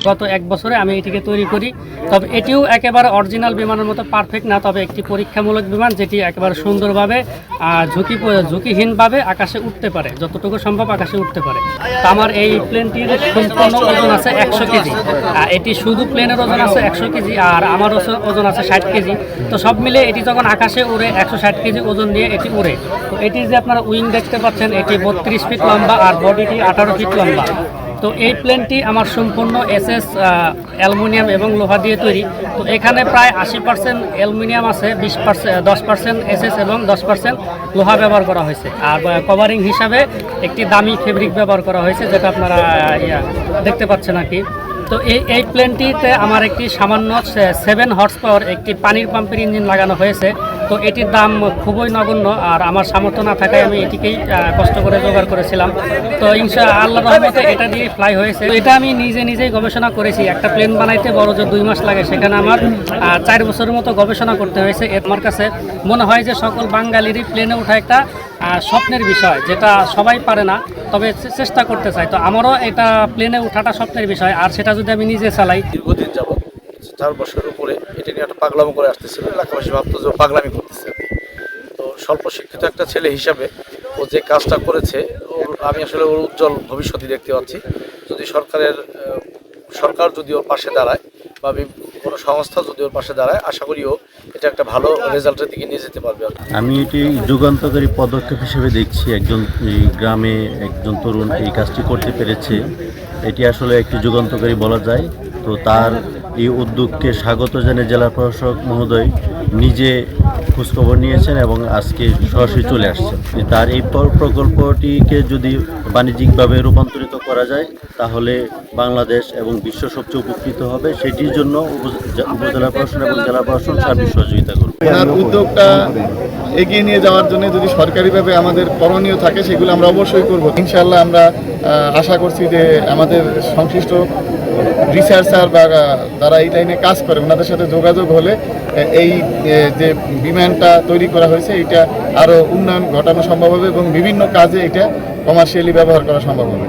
গত 1 বছরে আমি এটিকে তৈরি করি। তবে এটিও একেবারে অরিজিনাল বিমানের মতো পারফেক্ট না, তবে একটি পরীক্ষামূলক বিমান যেটি একেবারে সুন্দরভাবে ঝুঁকিহীনভাবে আকাশে উঠতে পারে, যতটুকু সম্ভব আকাশে উঠতে পারে। তো আমার এই প্লেনটির সম্পূর্ণ ওজন আছে 100 কেজি। এটি শুধু প্লেনের ওজন আছে 100 কেজি, আর আমার ওজন আছে 60 কেজি। তো সব মিলে এটি যখন আকাশে উড়ে 160 কেজি ওজন নিয়ে এটি উড়ে। তো এটির যে আপনারা উইং দেখতে পাচ্ছেন, এটি 32 ফিট লম্বা আর বডিটি 18 ফিট লম্বা। তো এই প্লেনটি আমার সম্পূর্ণ এসএস অ্যালুমিনিয়াম এবং লোহা দিয়ে তৈরি। তো এখানে প্রায় 80% অ্যালুমিনিয়াম আছে, 10% এসএস এবং 10% লোহা ব্যবহার করা হয়েছে। আর কভারিং হিসাবে একটি দামি ফেব্রিক ব্যবহার করা হয়েছে, যেটা আপনারা দেখতে পাচ্ছেন আর কি। তো এই প্লেনটিতে আমার একটি সামান্য 7 হর্স পাওয়ার একটি পানির পাম্পের ইঞ্জিন লাগানো হয়েছে। তো এটির দাম খুবই নগণ্য, আর আমার সামর্থ্য না থাকায় আমি এটিকেই কষ্ট করে জোগাড় করেছিলাম। তো আল্লাহর রহমতে এটা দিয়ে ফ্লাই হয়েছে। তো এটা আমি নিজেই গবেষণা করেছি। একটা প্লেন বানাইতে বড় যে 2 মাস লাগে, সেখানে আমার 4 বছরের মতো গবেষণা করতে হয়েছে। আমার কাছে মনে হয় যে সকল বাঙালিরই প্লেনে ওঠা একটা স্বপ্নের বিষয়, যেটা সবাই পারে না, তবে চেষ্টা করতে চাই। তো আমারও এটা প্লেনে ওঠাটা স্বপ্নের বিষয়, আর সেটা যদি আমি নিজে চালাই। দীর্ঘদিন যাবত 4 বছরের উপরে এটা নিয়ে একটা পাগলামো করে আসতেছিল। এলাকাবাসী ভাবতো যে পাগলামি করতেছে। তো স্বল্প শিক্ষিত একটা ছেলে হিসাবে ও যে কাজটা করেছে, আমি আসলে ওর উজ্জ্বল ভবিষ্যৎই দেখতে পাচ্ছি। যদি সরকার যদি ওর পাশে দাঁড়ায় বা কোনো সংস্থা যদি ওর পাশে দাঁড়ায়, আশা করি ও এটা একটা ভালো রেজাল্টের দিকে নিয়ে যেতে পারবে। আমি এটি যুগান্তকারী পদক্ষেপ হিসেবে দেখছি। এই গ্রামে একজন তরুণ এই কাজটি করতে পেরেছে, এটি আসলে একটি যুগান্তকারী বলা যায়। তো তার এই উদ্যোগকে স্বাগত জানিয়ে জেলা প্রশাসক মহোদয় নিজে খোঁজখবর নিয়েছেন এবং আজকে সরাসরি চলে আসছেন। তার এই প্রকল্পটিকে যদি বাণিজ্যিকভাবে রূপান্তরিত করা যায়, তাহলে বাংলাদেশ এবং বিশ্ব সবচেয়ে উপকৃত হবে। সেটির জন্য উপজেলা প্রশাসন এবং জেলা প্রশাসন সার্বিক সহযোগিতা করবে। ওনার উদ্যোগটা এগিয়ে নিয়ে যাওয়ার জন্য যদি সরকারিভাবে আমাদের করণীয় থাকে, সেগুলো আমরা অবশ্যই করব। ইনশাআল্লাহ আমরা আশা করছি যে আমাদের সংশ্লিষ্ট রিসার্চার বা যারা এই লাইনে কাজ করে, ওনাদের সাথে যোগাযোগ হলে এই যে বিমানটা তৈরি করা হয়েছে, এটা আরও উন্নয়ন ঘটানো সম্ভব হবে এবং বিভিন্ন কাজে এটা কমার্শিয়ালি ব্যবহার করা সম্ভব হবে।